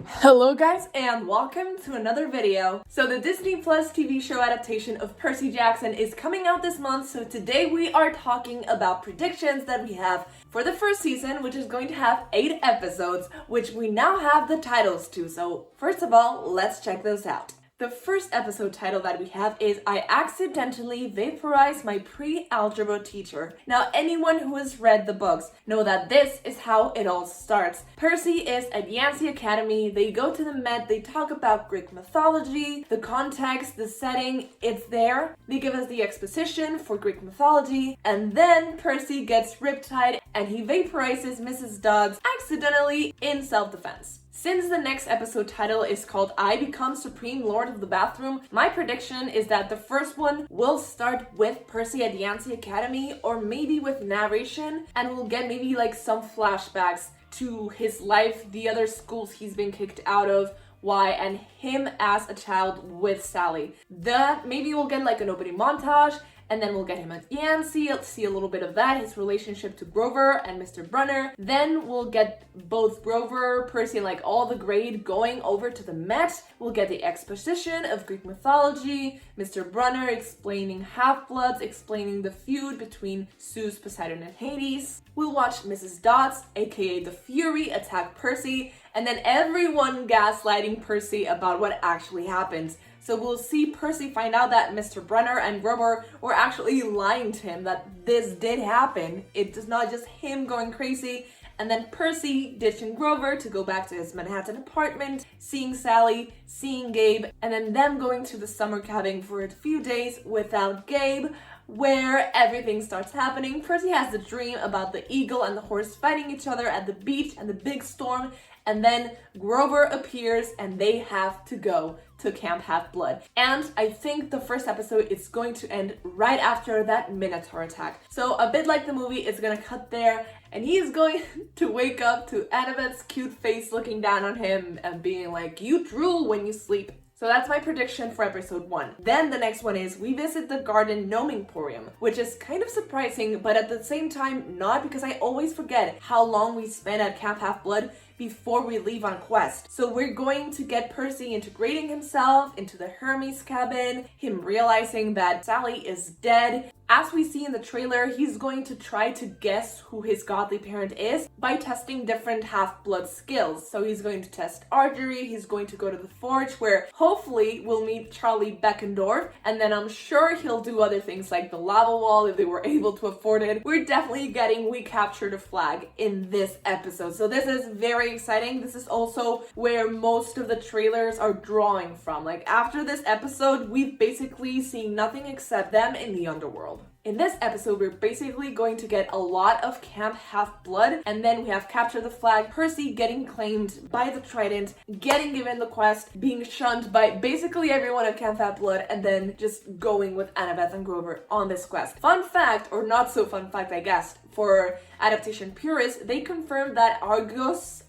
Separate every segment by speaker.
Speaker 1: Hello guys and welcome to another video. So the Disney Plus TV show adaptation of Percy Jackson is coming out this month, so today we are talking about predictions that we have for the first season, which is going to have 8 episodes, which we now have the titles to. So first of all, let's check those out. The first episode title that we have is I Accidentally Vaporized My Pre-Algebra Teacher. Now, anyone who has read the books know that this is how it all starts. Percy is at Yancey Academy, they go to the Met, they talk about Greek mythology, the context, the setting, it's there. They give us the exposition for Greek mythology, and then Percy gets riptide and he vaporizes Mrs. Dodds accidentally in self-defense. Since the next episode title is called I Become Supreme Lord of the Bathroom, my prediction is that the first one will start with Percy at Yancey Academy, or maybe with narration, and we'll get maybe like some flashbacks to his life, the other schools he's been kicked out of, why, and him as a child with Sally. Maybe we'll get like an opening montage, and then we'll get him at Yancey, see a little bit of that, his relationship to Grover and Mr. Brunner. Then we'll get both Grover, Percy, and like all the grade going over to the Met. We'll get the exposition of Greek mythology, Mr. Brunner explaining Half-Bloods, explaining the feud between Zeus, Poseidon, and Hades. We'll watch Mrs. Dodds, aka the Fury, attack Percy, and then everyone gaslighting Percy about what actually happens. So we'll see Percy find out that Mr. Brunner and Grover were actually lying to him, that this did happen. It is not just him going crazy. And then Percy ditching Grover to go back to his Manhattan apartment, seeing Sally, seeing Gabe, and then them going to the summer cabin for a few days without Gabe, where everything starts happening. Percy has the dream about the eagle and the horse fighting each other at the beach and the big storm, and then Grover appears and they have to go to Camp Half-Blood. And I think the first episode is going to end right after that Minotaur attack. So a bit like the movie, it's gonna cut there and he's going to wake up to Annabeth's cute face looking down on him and being like, you drool when you sleep. So that's my prediction for episode 1. Then the next one is we visit the garden Gnome Emporium, which is kind of surprising, but at the same time not, because I always forget how long we spend at Camp Half-Blood before we leave on quest. So we're going to get Percy integrating himself into the Hermes cabin, him realizing that Sally is dead. As we see in the trailer, he's going to try to guess who his godly parent is by testing different Half-Blood skills. So he's going to test archery, he's going to go to the forge where hopefully we'll meet Charlie Beckendorf, and then I'm sure he'll do other things like the lava wall if they were able to afford it. We're definitely getting We Captured a Flag in this episode. So this is very exciting. This is also where most of the trailers are drawing from. Like after this episode, we've basically seen nothing except them in the underworld. In this episode, we're basically going to get a lot of Camp Half-Blood, and then we have Capture the Flag, Percy getting claimed by the Trident, getting given the quest, being shunned by basically everyone at Camp Half-Blood, and then just going with Annabeth and Grover on this quest. Fun fact, or not so fun fact I guess, for adaptation purists, they confirmed that Argus,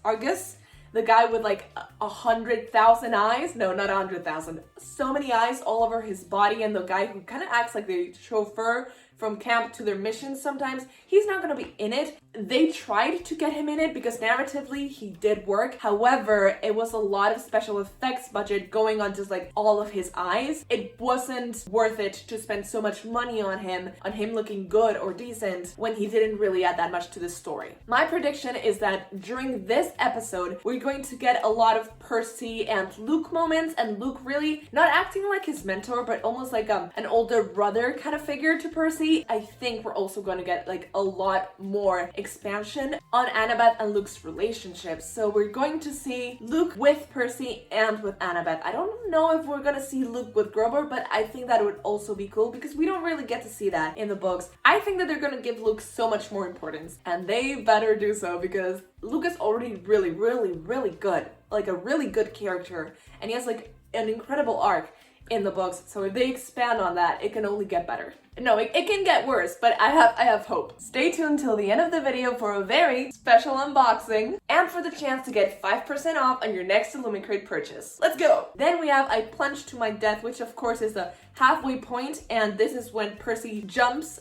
Speaker 1: the guy with like 100,000 eyes, no, not 100,000, so many eyes all over his body, and the guy who kind of acts like the chauffeur from camp to their missions sometimes, he's not going to be in it. They tried to get him in it because narratively he did work. However, it was a lot of special effects budget going on just like all of his eyes. It wasn't worth it to spend so much money on him looking good or decent when he didn't really add that much to the story. My prediction is that during this episode, we're going to get a lot of Percy and Luke moments, and Luke really not acting like his mentor, but almost like an older brother kind of figure to Percy. I think we're also going to get like a lot more expansion on Annabeth and Luke's relationship. So we're going to see Luke with Percy and with Annabeth. I don't know if we're going to see Luke with Grover, but I think that would also be cool because we don't really get to see that in the books. I think that they're going to give Luke so much more importance, and they better do so because Luke is already really good, like a really good character, and he has like an incredible arc in the books. So if they expand on that, it can only get better. No, it can get worse, but I have hope. Stay tuned till the end of the video for a very special unboxing and for the chance to get 5% off on your next Illumicrate purchase. Let's go! Then we have I Plunge to My Death, which of course is the halfway point, and this is when Percy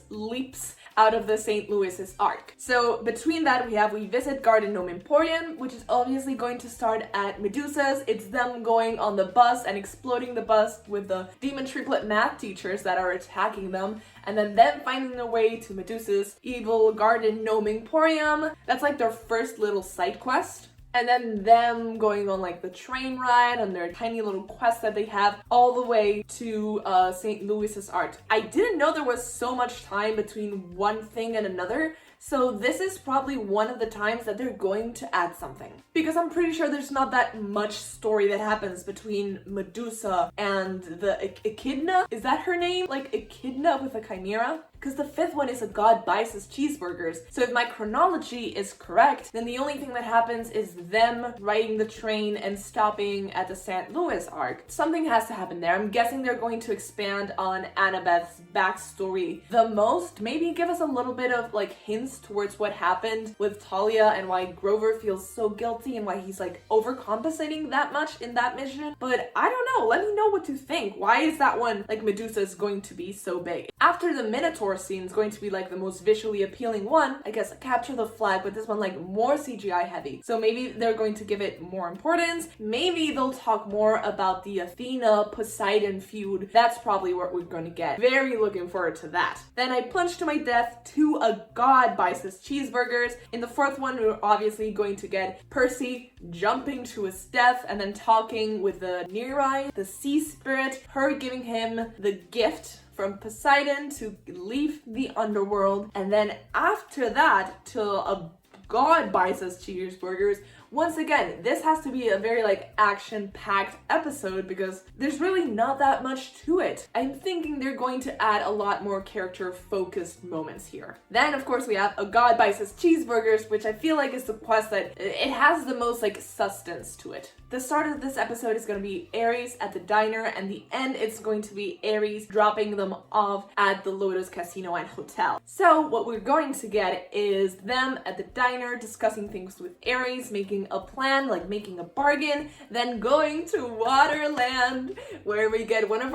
Speaker 1: leaps out of the St. Louis's arc. So between that we visit Garden Gnome Emporium, which is obviously going to start at Medusa's. It's them going on the bus and exploding the bus with the demon triplet math teachers that are attacking them, and then them finding their way to Medusa's evil Garden Gnome Emporium. That's like their first little side quest. And then them going on like the train ride on their tiny little quest that they have all the way to St. Louis's Arc. I didn't know there was so much time between one thing and another. So this is probably one of the times that they're going to add something. Because I'm pretty sure there's not that much story that happens between Medusa and the Echidna. Is that her name? Like Echidna with a chimera? Because the fifth one is a god buys his cheeseburgers. So if my chronology is correct, then the only thing that happens is them riding the train and stopping at the St. Louis arc. Something has to happen there. I'm guessing they're going to expand on Annabeth's backstory the most. Maybe give us a little bit of like hints towards what happened with Talia and why Grover feels so guilty and why he's like overcompensating that much in that mission. But I don't know. Let me know what you think. Why is that one, like Medusa, is going to be so big? After the Minotaur scene is going to be like the most visually appealing one, I guess Capture the Flag, but this one like more CGI heavy. So maybe they're going to give it more importance. Maybe they'll talk more about the Athena-Poseidon feud. That's probably what we're going to get. Very looking forward to that. Then I Plunge to My Death to a god buys his cheeseburgers. In the fourth one, we're obviously going to get Percy jumping to his death and then talking with the Nereid, the sea spirit, her giving him the gift from Poseidon to leave the underworld. And then after that, till a god buys us cheeseburgers. Once again, this has to be a very like action-packed episode because there's really not that much to it. I'm thinking they're going to add a lot more character-focused moments here. Then, of course, we have a god buys us cheeseburgers, which I feel like is the quest that it has the most like substance to it. The start of this episode is going to be Ares at the diner, and the end it's going to be Ares dropping them off at the Lotus Casino and Hotel. So what we're going to get is them at the diner discussing things with Ares, making a plan, like making a bargain, then going to Waterland, where we get one of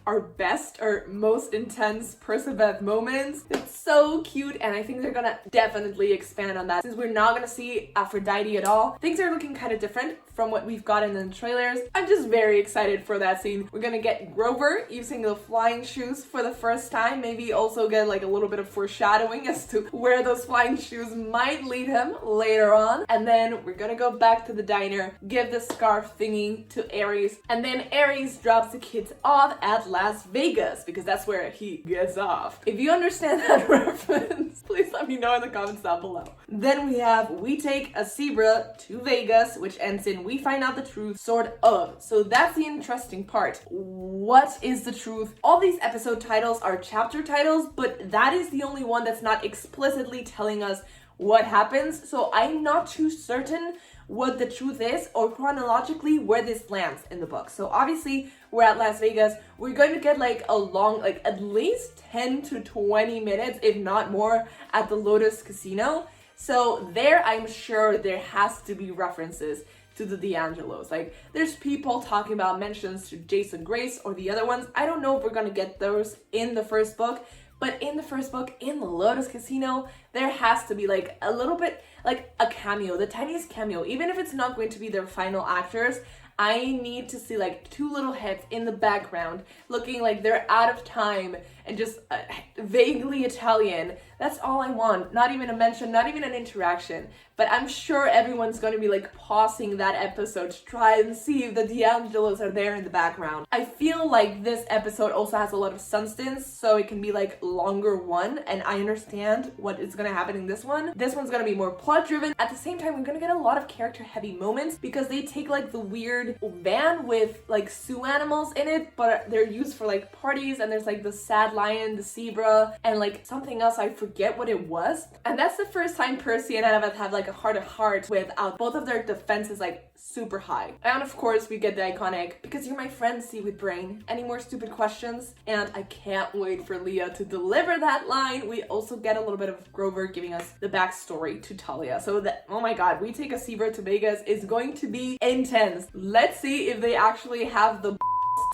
Speaker 1: our best or most intense Perciveth moments. It's so cute, and I think they're gonna definitely expand on that. Since we're not gonna see Aphrodite at all, things are looking kind of different from what we've gotten in the trailers. I'm just very excited for that scene. We're gonna get Grover using the flying shoes for the first time, maybe also get like a little bit of foreshadowing as to where those flying shoes might lead him later on. And then we're gonna go back to the diner, give the scarf thingy to Ares, and then Ares drops the kids off at Las Vegas because that's where he gets off. If you understand that reference, please let me know in the comments down below. Then we take a zebra to Vegas, which ends in we find out the truth, sort of. So that's the interesting part. What is the truth? All these episode titles are chapter titles, but that is the only one that's not explicitly telling us what happens. So I'm not too certain what the truth is or chronologically where this lands in the book. So obviously we're at Las Vegas. We're going to get like a long, like at least 10 to 20 minutes, if not more, at the Lotus Casino. So there, I'm sure there has to be references to the D'Angelos. Like there's people talking about mentions to Jason Grace or the other ones. I don't know if we're gonna get those in the first book, but in the first book, in the Lotus Casino, there has to be like a little bit, like a cameo, the tiniest cameo, even if it's not going to be their final actors. I need to see like two little heads in the background looking like they're out of time and just vaguely Italian. That's all I want. Not even a mention, not even an interaction. But I'm sure everyone's going to be like pausing that episode to try and see if the D'Angelos are there in the background. I feel like this episode also has a lot of substance, so it can be like longer one, and I understand what is going to happen in this one. This one's going to be more plot driven. At the same time, we're going to get a lot of character heavy moments because they take like the weird van with like zoo animals in it, but they're used for like parties, and there's like the sad lion, the zebra, and like something else, I forget what it was. And that's the first time Percy and Annabeth have like a heart-to-heart without both of their defenses like super high. And of course we get the iconic "because you're my friend, seaweed brain, any more stupid questions?" And I can't wait for Leah to deliver that line. We also get a little bit of Grover giving us the backstory to Talia. So that, oh my god, we take a seabird to Vegas is going to be intense. Let's see if they actually have the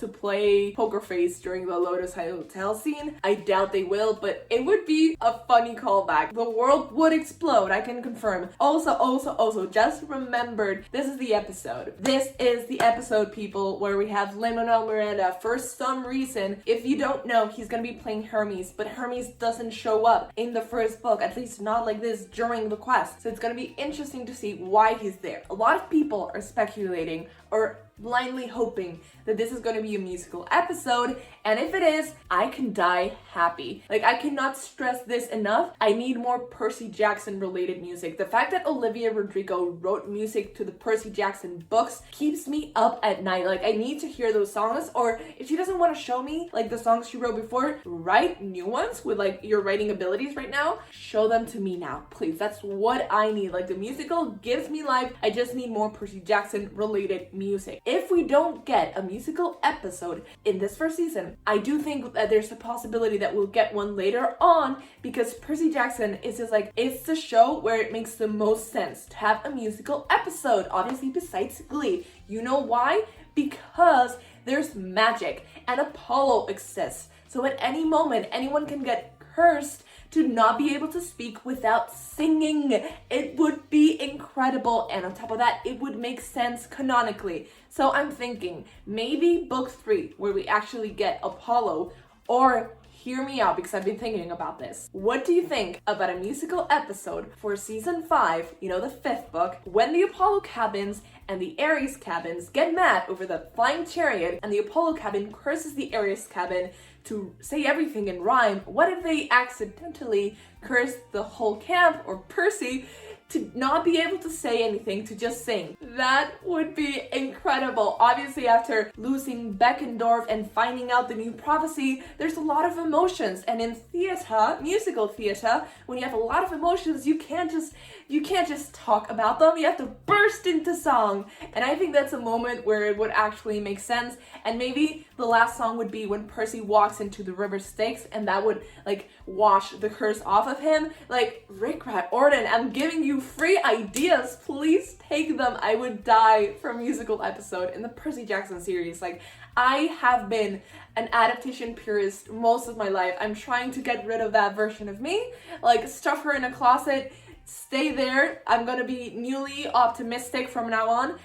Speaker 1: to play poker face during the Lotus Hotel scene. I doubt they will, but it would be a funny callback. The world would explode, I can confirm. Also, just remembered, this is the episode. This is the episode, people, where we have Lin-Manuel Miranda. For some reason, if you don't know, he's gonna be playing Hermes, but Hermes doesn't show up in the first book, at least not like this during the quest. So it's gonna be interesting to see why he's there. A lot of people are speculating or blindly hoping that this is going to be a musical episode, and if it is, I can die happy. Like, I cannot stress this enough. I need more Percy Jackson related music. The fact that Olivia Rodrigo wrote music to the Percy Jackson books keeps me up at night. Like, I need to hear those songs, or if she doesn't want to show me like the songs she wrote before, write new ones with like your writing abilities right now. Show them to me now, please. That's what I need. Like, the musical gives me life. I just need more Percy Jackson related music. If we don't get a musical episode in this first season, I do think that there's a possibility that we'll get one later on, because Percy Jackson is just like, it's the show where it makes the most sense to have a musical episode, obviously besides Glee. You know why? Because there's magic and Apollo exists. So at any moment, anyone can get cursed to not be able to speak without singing. It would be incredible, and on top of that, it would make sense canonically. So I'm thinking maybe book 3, where we actually get Apollo, or hear me out because I've been thinking about this. What do you think about a musical episode for season 5, you know, the 5th book, when the Apollo cabins and the Ares cabins get mad over the flying chariot, and the Apollo cabin curses the Ares cabin to say everything in rhyme? What if they accidentally curse the whole camp, or Percy, to not be able to say anything, to just sing? That would be incredible. Obviously, after losing Beckendorf and finding out the new prophecy, there's a lot of emotions. And in theater, musical theater, when you have a lot of emotions, you can't just talk about them. You have to burst into song. And I think that's a moment where it would actually make sense. And maybe the last song would be when Percy walks into the river Styx, and that would like wash the curse off of him. Like, Rick Orden, I'm giving you free ideas. Please take them. I would die for a musical episode in the Percy Jackson series. Like, I have been an adaptation purist most of my life. I'm trying to get rid of that version of me. Like, stuff her in a closet. Stay there. I'm gonna be newly optimistic from now on.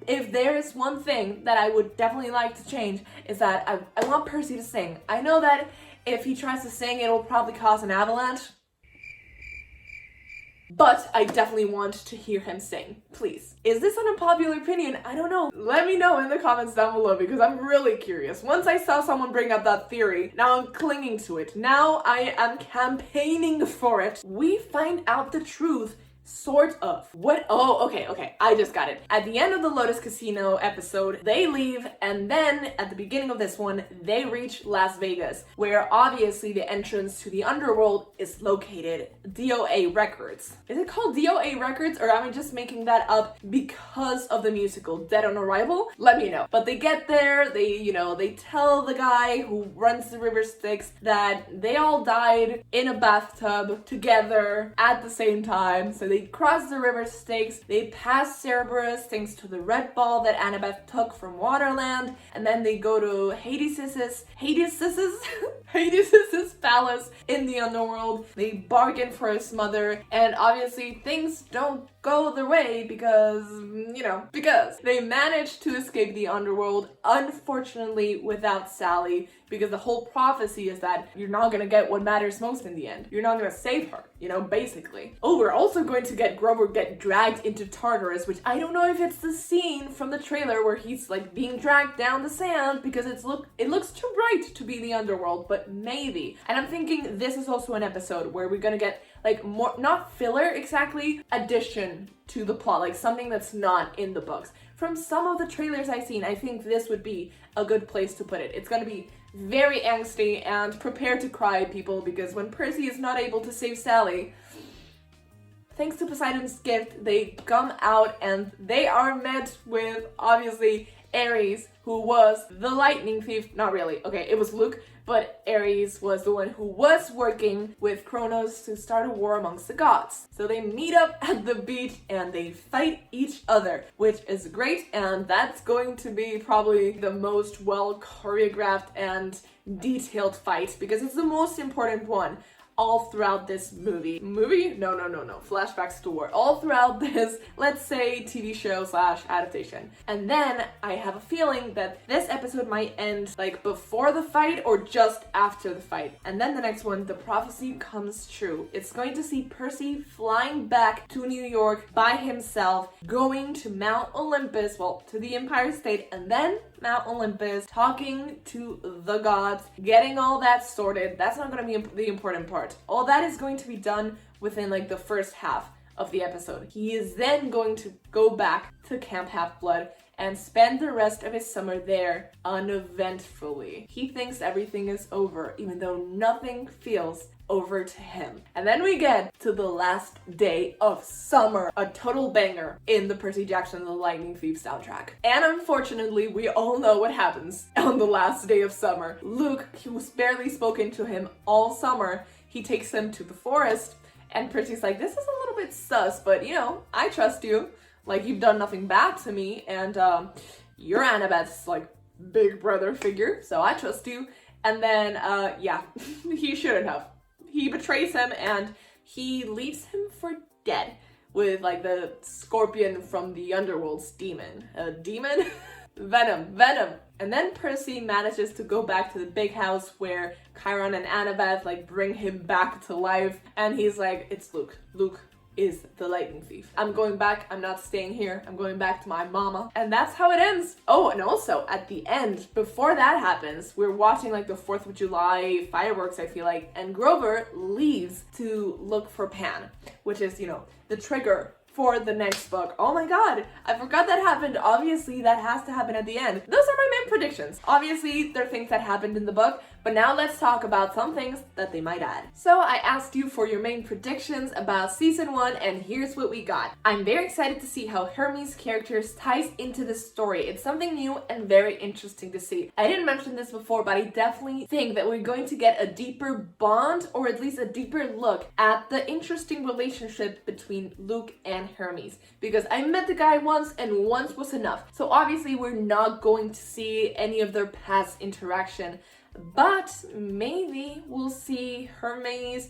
Speaker 1: If there is one thing that I would definitely like to change, is that I want Percy to sing. I know that if he tries to sing, it'll probably cause an avalanche, but I definitely want to hear him sing, please. Is this an unpopular opinion? I don't know. Let me know in the comments down below, because I'm really curious. Once I saw someone bring up that theory, now I'm clinging to it. Now I am campaigning for it. We find out the truth. Sort of. What? Oh, okay. I just got it. At the end of the Lotus Casino episode, they leave, and then at the beginning of this one, they reach Las Vegas, where obviously the entrance to the underworld is located. DOA Records. Is it called DOA Records, or am I just making that up because of the musical Dead on Arrival? Let me know. But they get there, they tell the guy who runs the river Styx that they all died in a bathtub together at the same time. So they cross the river Styx, they pass Cerberus thanks to the red ball that Annabeth took from Waterland, and then they go to Hades's palace in the underworld. They bargain for his mother, and obviously things don't go their way because they manage to escape the underworld, unfortunately without Sally, because the whole prophecy is that you're not gonna get what matters most in the end. You're not gonna save her, basically. Oh, we're also going to get Grover get dragged into Tartarus, which I don't know if it's the scene from the trailer where he's like being dragged down the sand, because it looks too bright to be the underworld, but maybe. And I'm thinking this is also an episode where we're gonna get like more, not filler exactly, addition to the plot, like something that's not in the books. From some of the trailers I've seen, I think this would be a good place to put it. It's gonna be very angsty, and prepare to cry, people, because when Percy is not able to save Sally, thanks to Poseidon's gift, they come out and they are met with, obviously, Ares, who was the lightning thief. Not really, okay, it was Luke, but Ares was the one who was working with Kronos to start a war amongst the gods. So they meet up at the beach and they fight each other, which is great, and that's going to be probably the most well choreographed and detailed fight because it's the most important one all throughout this movie. No. Flashbacks to war. All throughout this, let's say, TV show / adaptation. And then I have a feeling that this episode might end like before the fight or just after the fight. And then the next one, the prophecy comes true. It's going to see Percy flying back to New York by himself, going to Mount Olympus, well, to the Empire State, and then Mount Olympus, talking to the gods, getting all that sorted. That's not going to be the important part. All that is going to be done within like the first half of the episode. He is then going to go back to Camp Half-Blood and spend the rest of his summer there uneventfully. He thinks everything is over, even though nothing feels over to him. And then we get to the last day of summer, a total banger in the Percy Jackson The Lightning Thief soundtrack. And unfortunately, we all know what happens on the last day of summer. Luke, who's barely spoken to him all summer, he takes him to the forest, and Percy's like, this is a little bit sus, but you know, I trust you. Like, you've done nothing bad to me, and you're Annabeth's like big brother figure, so I trust you. And then, yeah, he shouldn't have. He betrays him and he leaves him for dead with like the scorpion from the underworld's demon. Demon? Venom. And then Percy manages to go back to the big house where Chiron and Annabeth like bring him back to life, and he's like, it's Luke. Luke is the lightning thief. I'm going back. I'm not staying here. I'm going back to my mama. And that's how it ends. Oh, and also at the end, before that happens, we're watching like the 4th of July fireworks, I feel like, and Grover leaves to look for Pan, which is, you know, the trigger for the next book. Oh my god, I forgot that happened. Obviously, that has to happen at the end. Those are my main predictions. Obviously, there are things that happened in the book, but now let's talk about some things that they might add. So I asked you for your main predictions about season 1, and here's what we got. I'm very excited to see how Hermes' characters ties into the story. It's something new and very interesting to see. I didn't mention this before, but I definitely think that we're going to get a deeper bond, or at least a deeper look at the interesting relationship between Luke and Hermes, because I met the guy once and once was enough. So obviously we're not going to see any of their past interaction, but maybe we'll see Hermes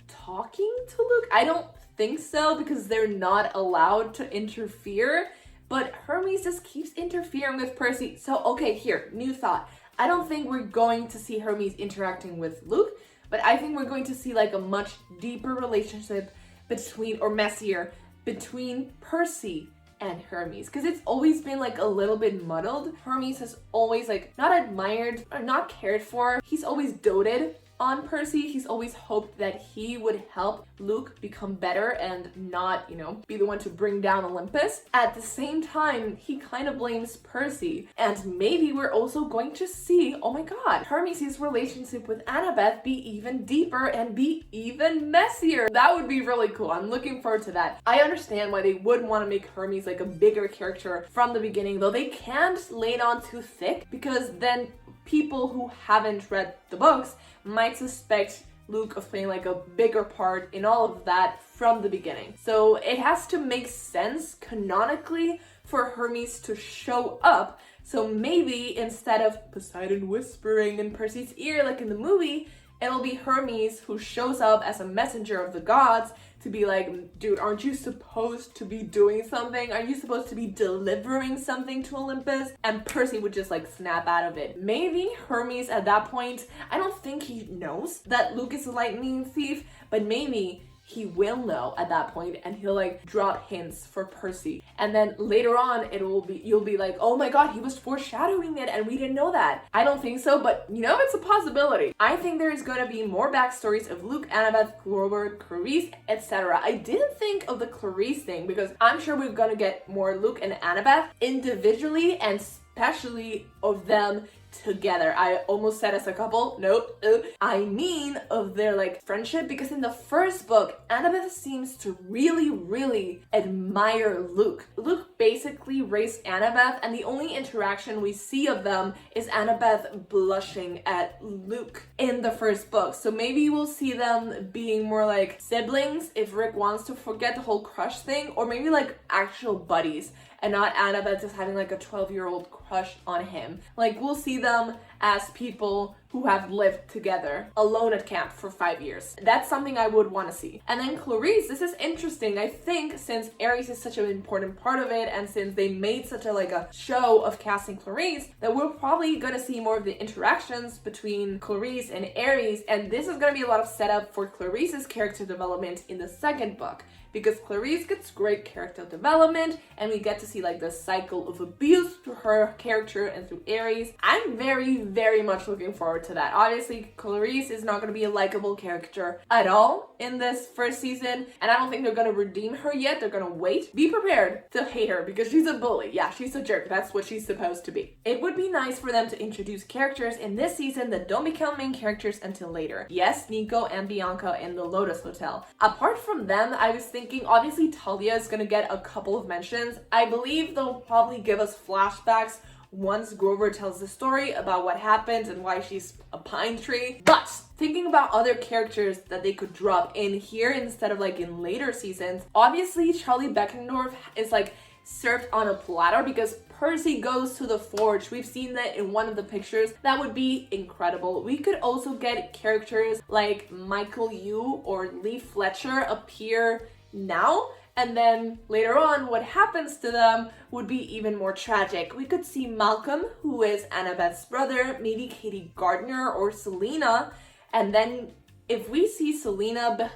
Speaker 1: talking to Luke. I don't think so, because they're not allowed to interfere, but Hermes just keeps interfering with Percy. So okay, here, new thought. I don't think we're going to see Hermes interacting with Luke, but I think we're going to see like a much deeper relationship between, or messier, between Percy and Hermes, because it's always been like a little bit muddled. Hermes has always like not admired or not cared for. He's always doted on Percy. He's always hoped that he would help Luke become better and not, you know, be the one to bring down Olympus. At the same time, he kind of blames Percy. And maybe we're also going to see, oh my god, Hermes' relationship with Annabeth be even deeper and be even messier. That would be really cool. I'm looking forward to that. I understand why they would want to make Hermes like a bigger character from the beginning, though they can't lay it on too thick, because then people who haven't read the books might suspect Luke of playing like a bigger part in all of that from the beginning. So it has to make sense canonically for Hermes to show up. So maybe instead of Poseidon whispering in Percy's ear like in the movie, it'll be Hermes who shows up as a messenger of the gods to be like, dude, aren't you supposed to be doing something? Are you supposed to be delivering something to Olympus? And Percy would just like snap out of it. Maybe Hermes at that point, I don't think he knows that Luke is a lightning thief, but maybe he will know at that point, and he'll like drop hints for Percy. And then later on, you'll be like, oh my god, he was foreshadowing it and we didn't know that. I don't think so, but you know, it's a possibility. I think there is going to be more backstories of Luke, Annabeth, Grover, Clarice, etc. I didn't think of the Clarice thing, because I'm sure we're going to get more Luke and Annabeth individually and especially of them together. I almost said as a couple. Nope. I mean of their like friendship, because in the first book, Annabeth seems to really admire Luke. Luke basically raised Annabeth, and the only interaction we see of them is Annabeth blushing at Luke in the first book. So maybe we'll see them being more like siblings if Rick wants to forget the whole crush thing, or maybe like actual buddies and not Annabeth just having like a 12-year-old crush on him. Like, we'll see them as people who have lived together alone at camp for 5 years. That's something I would want to see. And then Clarice, this is interesting. I think since Aries is such an important part of it, and since they made such a show of casting Clarice, that we're probably gonna see more of the interactions between Clarice and Aries, and this is gonna be a lot of setup for Clarice's character development in the second book. Because Clarice gets great character development, and we get to see like the cycle of abuse through her character and through Aries. I'm very much looking forward to that. Obviously, Clarice is not going to be a likable character at all in this first season, and I don't think they're going to redeem her yet. They're going to wait. Be prepared to hate her because she's a bully. Yeah, she's a jerk. That's what she's supposed to be. It would be nice for them to introduce characters in this season that don't become main characters until later. Yes, Nico and Bianca in the Lotus Hotel. Apart from them, I was thinking obviously Talia is gonna get a couple of mentions. I believe they'll probably give us flashbacks once Grover tells the story about what happened and why she's a pine tree. But thinking about other characters that they could drop in here instead of like in later seasons, obviously Charlie Beckendorf is like served on a platter because Percy goes to the forge. We've seen that in one of the pictures. That would be incredible. We could also get characters like Michael Yu or Lee Fletcher appear now, and then later on what happens to them would be even more tragic. We could see Malcolm, who is Annabeth's brother, maybe Katie Gardner or Selena, and then if we see Selena,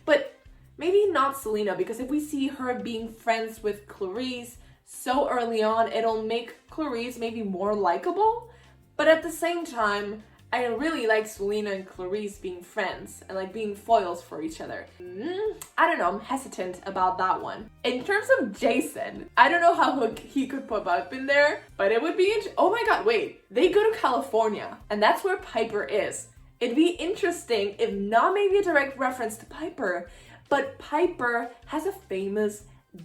Speaker 1: but maybe not Selena, because if we see her being friends with Clarice so early on, it'll make Clarice maybe more likable. But at the same time, I really like Selena and Clarice being friends and like being foils for each other. I don't know, I'm hesitant about that one. In terms of Jason, I don't know how he could pop up in there, but it would be oh my god, wait, they go to California and that's where Piper is. It'd be interesting if not maybe a direct reference to Piper, but Piper has a famous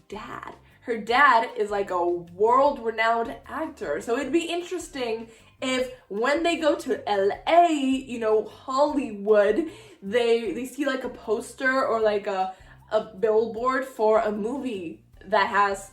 Speaker 1: dad. Her dad is like a world-renowned actor, so it'd be interesting if when they go to LA, you know, Hollywood, they see like a poster or like a billboard for a movie that has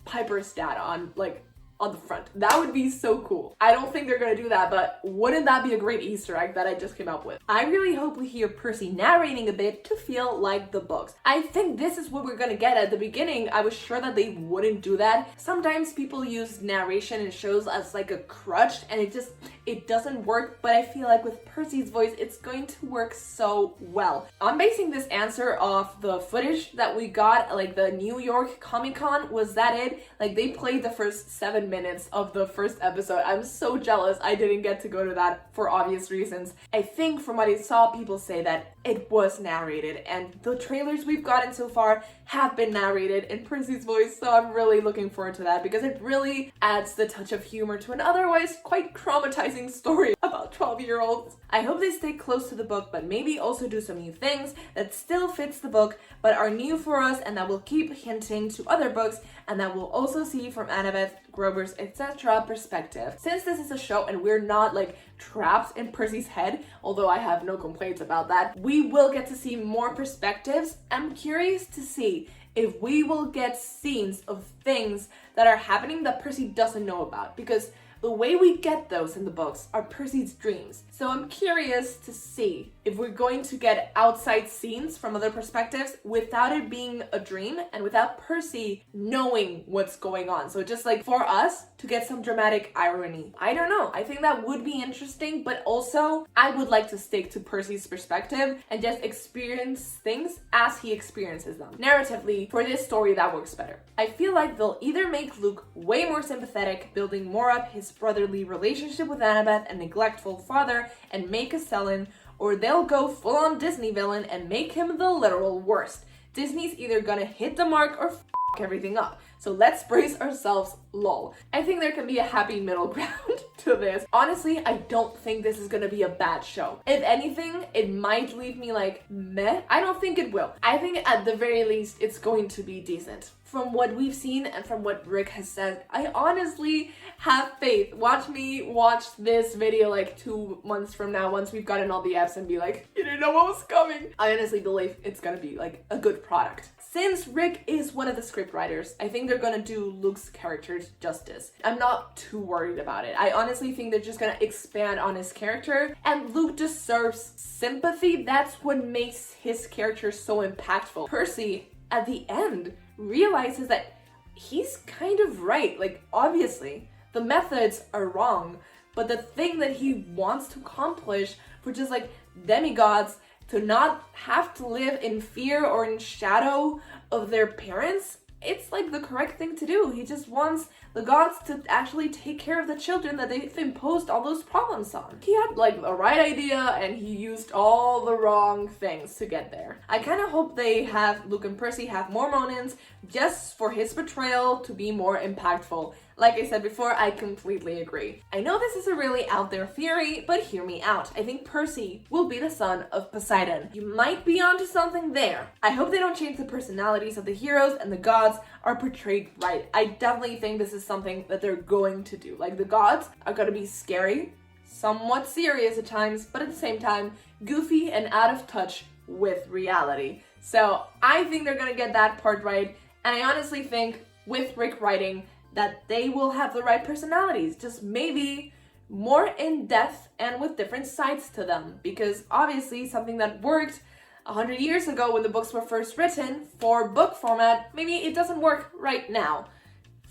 Speaker 1: Piper's dad on the front. That would be so cool. I don't think they're gonna do that, but wouldn't that be a great Easter egg that I just came up with? I really hope we hear Percy narrating a bit to feel like the books. I think this is what we're gonna get. At the beginning, I was sure that they wouldn't do that. Sometimes people use narration in shows as like a crutch and it doesn't work, but I feel like with Percy's voice, it's going to work so well. I'm basing this answer off the footage that we got, like the New York Comic-Con. Was that it? Like they played the first 7 minutes of the first episode. I'm so jealous I didn't get to go to that for obvious reasons. I think from what I saw, people say that it was narrated, and the trailers we've gotten so far have been narrated in Percy's voice, so I'm really looking forward to that because it really adds the touch of humor to an otherwise quite traumatizing story about 12-year-olds. I hope they stay close to the book, but maybe also do some new things that still fits the book, but are new for us and that will keep hinting to other books and that we'll also see from Annabeth, Grover's, etc. perspective. Since this is a show and we're not like trapped in Percy's head, although I have no complaints about that, we will get to see more perspectives. I'm curious to see if we will get scenes of things that are happening that Percy doesn't know about, because the way we get those in the books are Percy's dreams. So I'm curious to see if we're going to get outside scenes from other perspectives without it being a dream and without Percy knowing what's going on. So just like for us to get some dramatic irony. I don't know. I think that would be interesting, but also I would like to stick to Percy's perspective and just experience things as he experiences them. Narratively, for this story, that works better. I feel like they'll either make Luke way more sympathetic, building more up his brotherly relationship with Annabeth and neglectful father and make a Selin, or they'll go full-on Disney villain and make him the literal worst. Disney's either gonna hit the mark or everything up. So let's brace ourselves, lol. I think there can be a happy middle ground to this. Honestly, I don't think this is gonna be a bad show. If anything, it might leave me like, meh. I don't think it will. I think at the very least, it's going to be decent. From what we've seen and from what Rick has said, I honestly have faith. Watch me watch this video like 2 months from now once we've gotten all the Fs and be like, you didn't know what was coming. I honestly believe it's gonna be like a good product. Since Rick is one of the script writers, I think they're gonna do Luke's character justice. I'm not too worried about it. I honestly think they're just gonna expand on his character, and Luke deserves sympathy. That's what makes his character so impactful. Percy, at the end, realizes that he's kind of right. Like, obviously, the methods are wrong, but the thing that he wants to accomplish for just like demigods to not have to live in fear or in shadow of their parents, it's like the correct thing to do. He just wants the gods to actually take care of the children that they've imposed all those problems on. He had like the right idea and he used all the wrong things to get there. I kind of hope they have Luke and Percy have more moments just for his betrayal to be more impactful. Like I said before, I completely agree. I know this is a really out there theory, but hear me out. I think Percy will be the son of Poseidon. You might be onto something there. I hope they don't change the personalities of the heroes and the gods are portrayed right. I definitely think this is something that they're going to do. Like, the gods are gonna be scary, somewhat serious at times, but at the same time, goofy and out of touch with reality. So I think they're gonna get that part right, and I honestly think with Rick writing that they will have the right personalities, just maybe more in depth and with different sides to them, because obviously something that worked 100 years ago when the books were first written for book format, maybe it doesn't work right now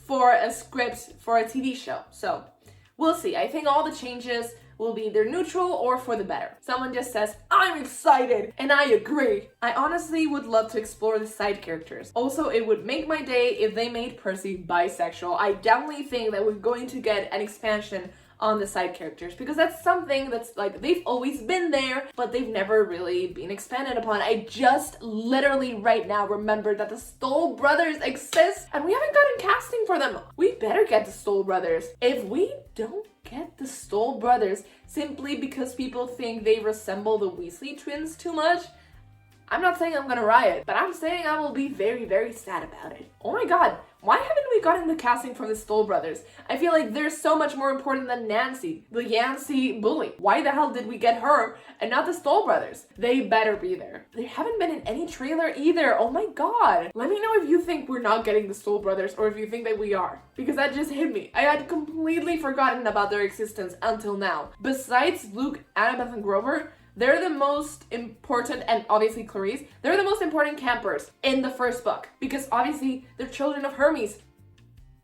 Speaker 1: for a script for a TV show. So we'll see. I think all the changes will be either neutral or for the better. Someone just says, I'm excited, and I agree. I honestly would love to explore the side characters. Also, it would make my day if they made Percy bisexual. I definitely think that we're going to get an expansion on the side characters, because that's something that's like, they've always been there, but they've never really been expanded upon. I just literally right now remembered that the Stoll brothers exist, and we haven't gotten casting for them. We better get the Stoll brothers. If we don't get the Stoll brothers simply because people think they resemble the Weasley twins too much, I'm not saying I'm gonna riot, but I'm saying I will be very, very sad about it. Oh my god, why haven't we gotten the casting from the Stoll brothers? I feel like they're so much more important than Nancy, the Yancey bully. Why the hell did we get her and not the Stoll brothers? They better be there. They haven't been in any trailer either. Oh my god. Let me know if you think we're not getting the Stoll brothers or if you think that we are, because that just hit me. I had completely forgotten about their existence until now. Besides Luke, Annabeth, and Grover, they're the most important, and obviously Clarice, they're the most important campers in the first book, because obviously they're children of Hermes.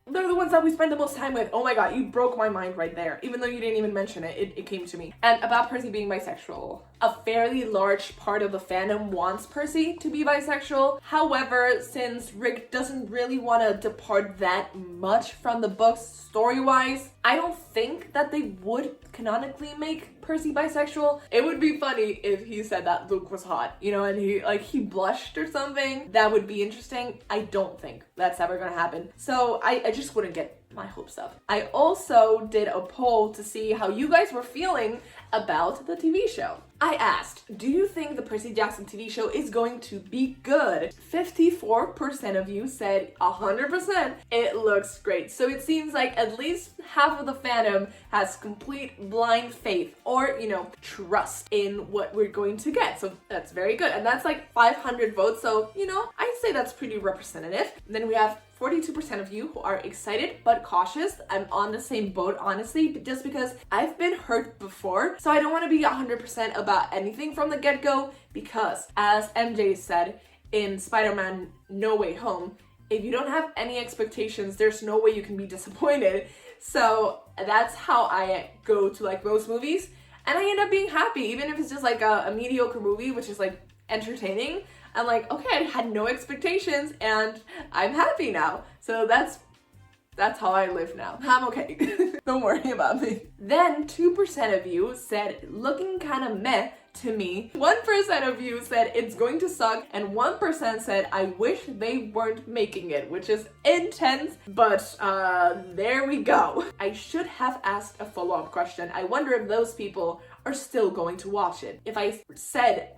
Speaker 1: They're the ones that we spend the most time with. Oh my god, you broke my mind right there. Even though you didn't even mention it, it came to me. And about Percy being bisexual, a fairly large part of the fandom wants Percy to be bisexual. However, since Rick doesn't really want to depart that much from the books story-wise, I don't think that they would canonically make Percy bisexual. It would be funny if he said that Luke was hot, you know, and he blushed or something. That would be interesting. I don't think that's ever gonna happen. So I just wouldn't get my hopes up. I also did a poll to see how you guys were feeling about the TV show. I asked, do you think the Percy Jackson TV show is going to be good? 54% of you said 100%. It looks great. So it seems like at least half of the fandom has complete blind faith or, you know, trust in what we're going to get. So that's very good. And that's like 500 votes. So, you know, I'd say that's pretty representative. Then we have 42% of you who are excited but cautious. I'm on the same boat, honestly, just because I've been hurt before. So I don't want to be 100% about anything from the get-go, because as MJ said in Spider-Man No Way Home, if you don't have any expectations, there's no way you can be disappointed. So that's how I go to like most movies, and I end up being happy, even if it's just like a mediocre movie, which is like entertaining. I'm like, okay, I had no expectations and I'm happy now. So that's how I live now. I'm okay. Don't worry about me. Then 2% of you said looking kind of meh to me. 1% of you said it's going to suck, and 1% said I wish they weren't making it, which is intense, but there we go. I should have asked a follow-up question. I wonder if those people are still going to watch it. If I said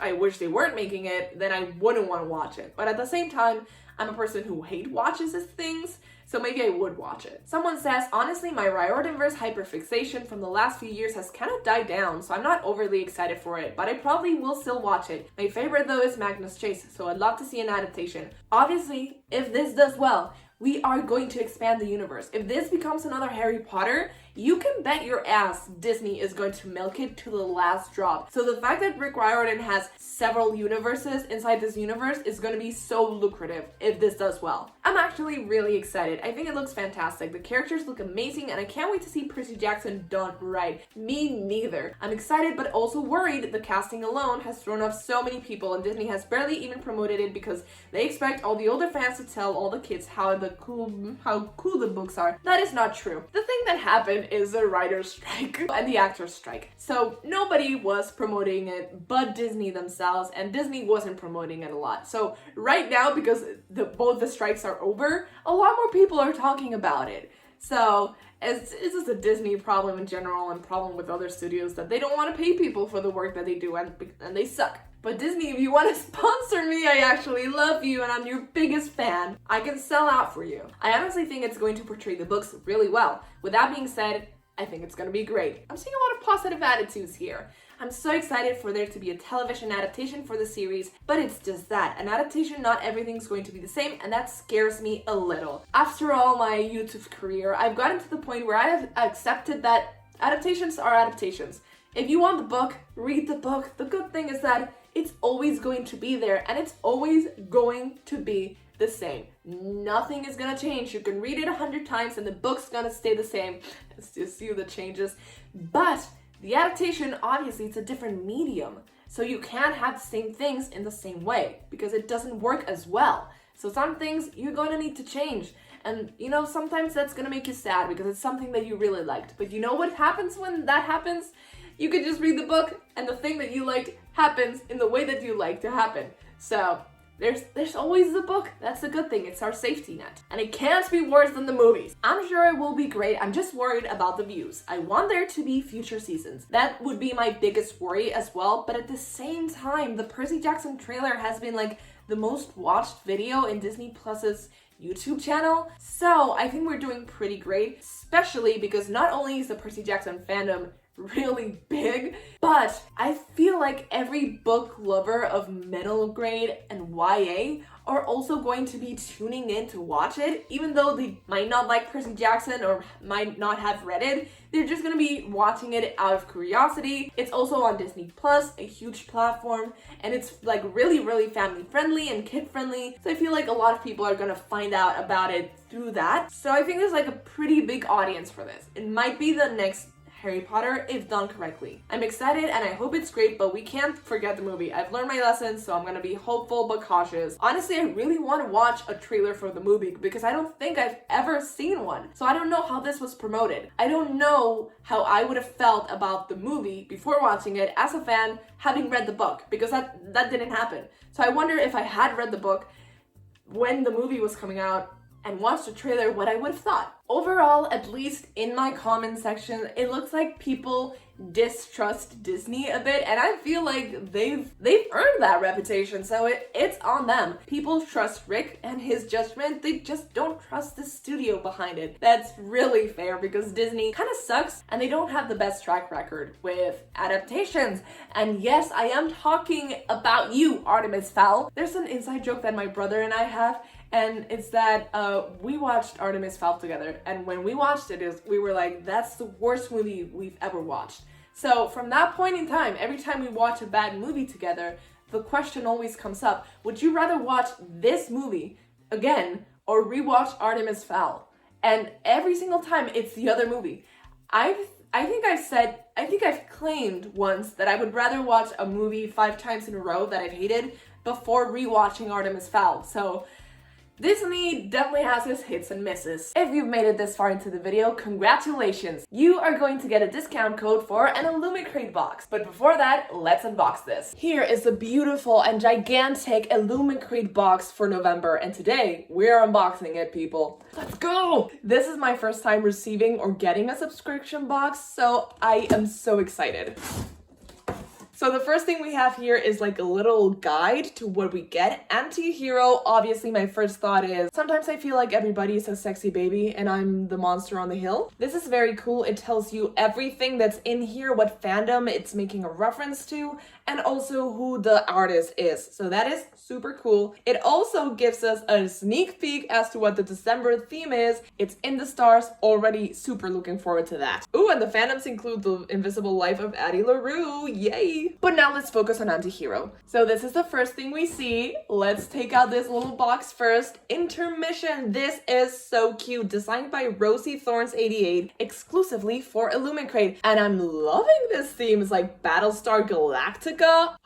Speaker 1: I wish they weren't making it, then I wouldn't want to watch it. But at the same time, I'm a person who watches things, so maybe I would watch it. Someone says, honestly, my Riordanverse hyperfixation from the last few years has kind of died down, so I'm not overly excited for it, but I probably will still watch it. My favorite though is Magnus Chase, so I'd love to see an adaptation. Obviously, if this does well, we are going to expand the universe. If this becomes another Harry Potter, you can bet your ass Disney is going to milk it to the last drop. So the fact that Rick Riordan has several universes inside this universe is going to be so lucrative if this does well. I'm actually really excited. I think it looks fantastic. The characters look amazing, and I can't wait to see Percy Jackson done right. Me neither. I'm excited but also worried. The casting alone has thrown off so many people, and Disney has barely even promoted it because they expect all the older fans to tell all the kids how cool the books are. That is not true. The thing that happened is the writer's strike and the actor's strike. So nobody was promoting it but Disney themselves, and Disney wasn't promoting it a lot. So right now, because both the strikes are over, a lot more people are talking about it. So it's just a Disney problem in general, and problem with other studios that they don't want to pay people for the work that they do, and they suck. But Disney, if you want to sponsor me, I actually love you and I'm your biggest fan. I can sell out for you. I honestly think it's going to portray the books really well. With that being said, I think it's going to be great. I'm seeing a lot of positive attitudes here. I'm so excited for there to be a television adaptation for the series, but it's just that. An adaptation, not everything's going to be the same, and that scares me a little. After all my YouTube career, I've gotten to the point where I have accepted that adaptations are adaptations. If you want the book, read the book. The good thing is that it's always going to be there, and it's always going to be the same. Nothing is gonna change. You can read it 100 times and the book's gonna stay the same. It's just you that changes. But the adaptation, obviously, it's a different medium. So you can't have the same things in the same way because it doesn't work as well. So some things you're gonna need to change. And you know, sometimes that's gonna make you sad because it's something that you really liked. But you know what happens when that happens? You can just read the book and the thing that you liked happens in the way that you like to happen. So there's always the book. That's the good thing. It's our safety net. And it can't be worse than the movies. I'm sure it will be great. I'm just worried about the views. I want there to be future seasons. That would be my biggest worry as well. But at the same time, the Percy Jackson trailer has been like the most watched video in Disney Plus's YouTube channel. So I think we're doing pretty great, especially because not only is the Percy Jackson fandom really big, but I feel like every book lover of middle grade and YA are also going to be tuning in to watch it, even though they might not like Percy Jackson or might not have read it. They're just gonna be watching it out of curiosity. It's also on Disney Plus, a huge platform, and it's like really family friendly and kid friendly. So I feel like a lot of people are gonna find out about it through that. So I think there's like a pretty big audience for this. It might be the next Harry Potter if done correctly. I'm excited and I hope it's great, but we can't forget the movie. I've learned my lessons, so I'm gonna be hopeful but cautious. Honestly, I really want to watch a trailer for the movie because I don't think I've ever seen one. So I don't know how this was promoted. I don't know how I would have felt about the movie before watching it as a fan, having read the book, because that didn't happen. So I wonder if I had read the book when the movie was coming out and watched the trailer, what I would have thought. Overall, at least in my comment section, it looks like people distrust Disney a bit, and I feel like they've earned that reputation, so it's on them. People trust Rick and his judgment, they just don't trust the studio behind it. That's really fair because Disney kind of sucks and they don't have the best track record with adaptations. And yes, I am talking about you, Artemis Fowl. There's an inside joke that my brother and I have, and it's that we watched Artemis Fowl together, and when we watched it, we were like, that's the worst movie we've ever watched. So from that point in time, every time we watch a bad movie together, the question always comes up, would you rather watch this movie again or rewatch Artemis Fowl? And every single time it's the other movie. I think I've claimed once that I would rather watch a movie 5 times in a row that I've hated before rewatching Artemis Fowl. So Disney definitely has its hits and misses. If you've made it this far into the video, congratulations! You are going to get a discount code for an Illumicrate box. But before that, let's unbox this. Here is the beautiful and gigantic Illumicrate box for November, and today we're unboxing it, people. Let's go! This is my first time receiving or getting a subscription box, so I am so excited. So the first thing we have here is like a little guide to what we get. Anti-hero, obviously my first thought is, sometimes I feel like everybody's a sexy baby and I'm the monster on the hill. This is very cool. It tells you everything that's in here, what fandom it's making a reference to, and also who the artist is. So that is super cool. It also gives us a sneak peek as to what the December theme is. It's in the stars, already super looking forward to that. Ooh, and the fandoms include The Invisible Life of Addie LaRue, yay! But now let's focus on Anti-Hero. So this is the first thing we see. Let's take out this little box first. Intermission. This is so cute. Designed by Rosie Thorns 88, exclusively for Illumicrate. And I'm loving this theme. It's like Battlestar Galactica.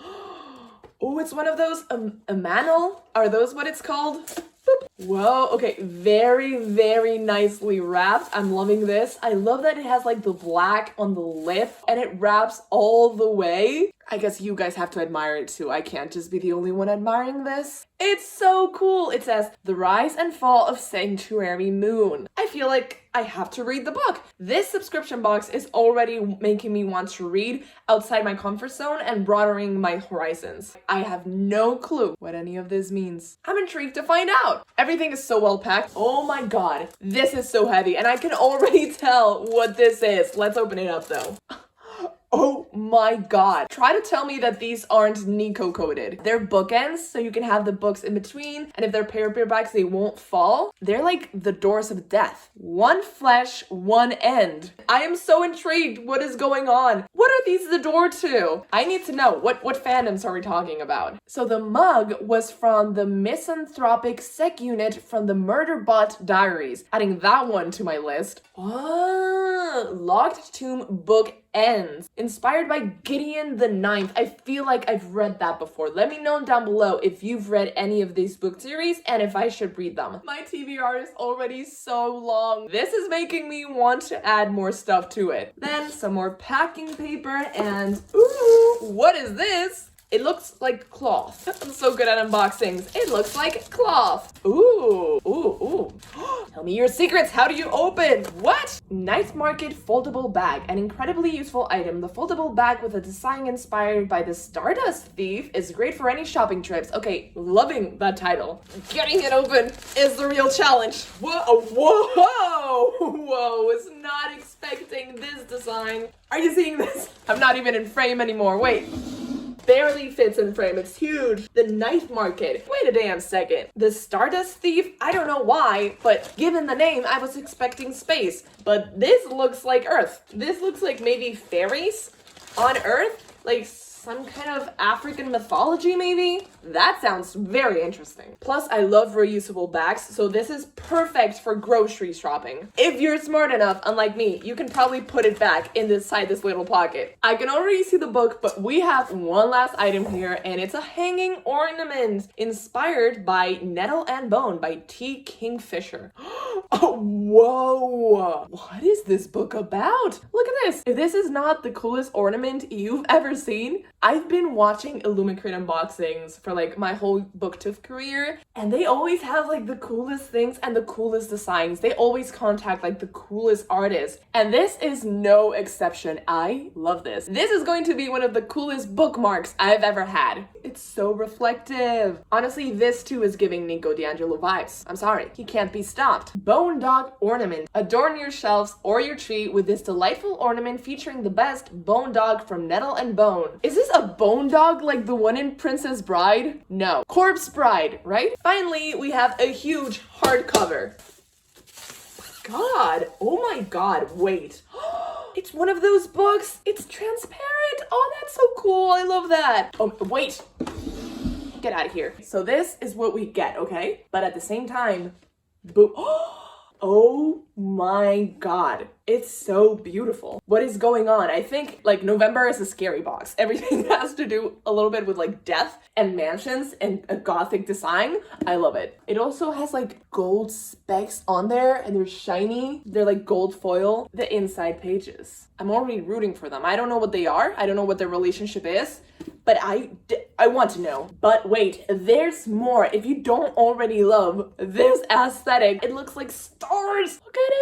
Speaker 1: Oh, it's one of those Emanal. Are those what it's called? Boop. Whoa, okay, very, very nicely wrapped. I'm loving this. I love that it has like the black on the lip and it wraps all the way. I guess you guys have to admire it too. I can't just be the only one admiring this. It's so cool. It says, The Rise and Fall of Sanctuary Moon. I feel like I have to read the book. This subscription box is already making me want to read outside my comfort zone and broadening my horizons. I have no clue what any of this means. I'm intrigued to find out. Everything is so well packed. Oh my god, this is so heavy and I can already tell what this is. Let's open it up though. Oh my god. Try to tell me that these aren't Nico coated. They're bookends, so you can have the books in between, and if they're paperbacks, they won't fall. They're like the doors of death. One flesh, one end. I am so intrigued. What is going on? What are these the door to? I need to know. What fandoms are we talking about? So the mug was from the Misanthropic Sec Unit from the Murderbot Diaries. Adding that one to my list. Oh, Locked Tomb Book Ends. Inspired by Gideon the Ninth. I feel like I've read that before. Let me know down below if you've read any of these book series and if I should read them. My TBR is already so long. This is making me want to add more stuff to it. Then some more packing paper and ooh, what is this? It looks like cloth. I'm so good at unboxings. It looks like cloth. Ooh, ooh, ooh. Tell me your secrets. How do you open? What? Night Market foldable bag. An incredibly useful item. The foldable bag with a design inspired by the Stardust Thief is great for any shopping trips. Okay, loving that title. Getting it open is the real challenge. Whoa, whoa, whoa. Was not expecting this design. Are you seeing this? I'm not even in frame anymore. Wait. Barely fits in frame. It's huge. The Night Market. Wait a damn second. The Stardust Thief? I don't know why, but given the name, I was expecting space. But this looks like Earth. This looks like maybe fairies on Earth? Like some kind of African mythology, maybe? That sounds very interesting. Plus, I love reusable bags, so this is perfect for grocery shopping. If you're smart enough, unlike me, you can probably put it back inside this little pocket. I can already see the book, but we have one last item here, and it's a hanging ornament inspired by Nettle and Bone by T. Kingfisher. Oh, whoa! What is this book about? Look at this! If this is not the coolest ornament you've ever seen, I've been watching Illumicrate unboxings for like my whole booktube career, and they always have like the coolest things and the coolest designs. They always contact like the coolest artists, and this is no exception. I love this. This is going to be one of the coolest bookmarks I've ever had. It's so reflective. Honestly, this too is giving Nico D'Angelo vibes. I'm sorry, he can't be stopped. Bone Dog Ornament. Adorn your shelves or your tree with this delightful ornament featuring the best bone dog from Nettle and Bone. Is this a bone dog like the one in Princess Bride? No. Corpse Bride, right? Finally, we have a huge hardcover. God, oh my god, wait. It's one of those books. It's transparent. Oh, that's so cool. I love that. Oh, wait. Get out of here. So this is what we get, okay? But at the same time, oh my god. It's so beautiful. What is going on? I think like November is a scary box. Everything has to do a little bit with like death and mansions and a gothic design. I love it. It also has like gold specks on there and they're shiny. They're like gold foil. The inside pages. I'm already rooting for them. I don't know what they are. I don't know what their relationship is, but I want to know. But wait, there's more. If you don't already love this aesthetic, it looks like stars. Look at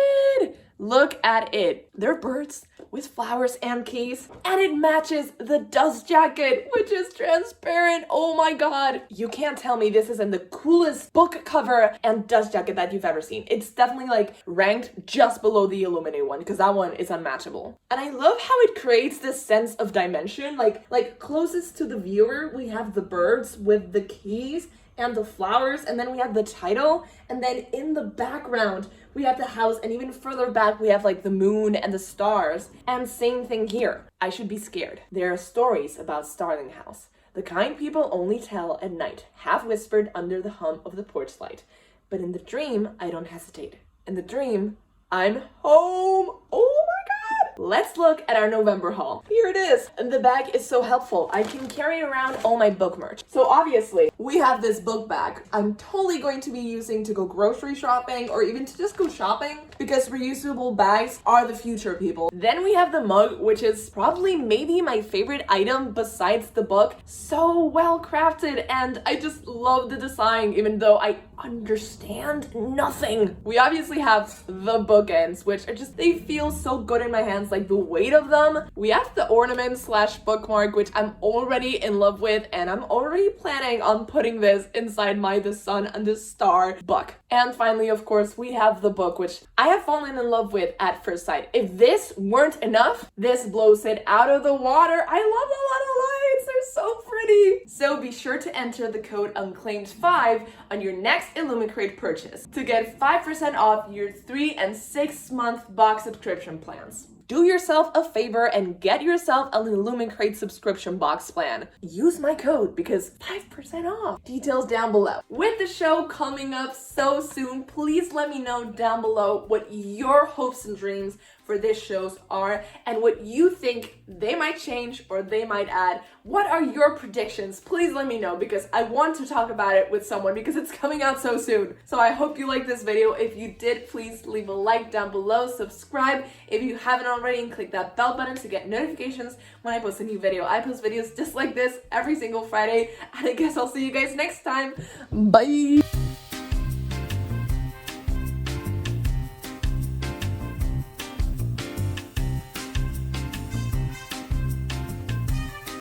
Speaker 1: it. Look at it. They're birds with flowers and keys, and it matches the dust jacket, which is transparent. Oh my god. You can't tell me this isn't the coolest book cover and dust jacket that you've ever seen. It's definitely like ranked just below the Illuminate one, because that one is unmatchable. And I love how it creates this sense of dimension. Like closest to the viewer, we have the birds with the keys and the flowers, and then we have the title, and then in the background we have the house, and even further back we have like the moon and the stars. And same thing here. I should be scared. There are stories about Starling House, the kind people only tell at night, half whispered under the hum of the porch light. But in the dream, I don't hesitate. In the dream, I'm home. Oh my god! Let's look at our November haul. Here it is. And the bag is so helpful. I can carry around all my book merch. So obviously, we have this book bag I'm totally going to be using to go grocery shopping or even to just go shopping, because reusable bags are the future, people. Then we have the mug, which is probably maybe my favorite item besides the book. So well crafted, and I just love the design even though I understand nothing. We obviously have the bookends, which are just, they feel so good in my hands, like the weight of them. We have the ornament slash bookmark, which I'm already in love with, and I'm already planning on putting this inside my The Sun and the Star book. And finally, of course, we have the book, which I have fallen in love with at first sight. If this weren't enough, this blows it out of the water. I love a lot of lights. They're so pretty. So be sure to enter the code unclaimed5 on your next Illumicrate purchase to get 5% off your 3 and 6 month box subscription plans. Do yourself a favor and get yourself an Illumicrate subscription box plan. Use my code because 5% off. Details down below. With the show coming up so soon, please let me know down below what your hopes and dreams for this shows are and what you think they might change or they might add. What are your predictions? Please let me know, because I want to talk about it with someone because it's coming out so soon. So I hope you liked this video. If you did, please leave a like down below, subscribe if you haven't already, and click that bell button to get notifications when I post a new video. I post videos just like this every single Friday, and I guess I'll see you guys next time. Bye!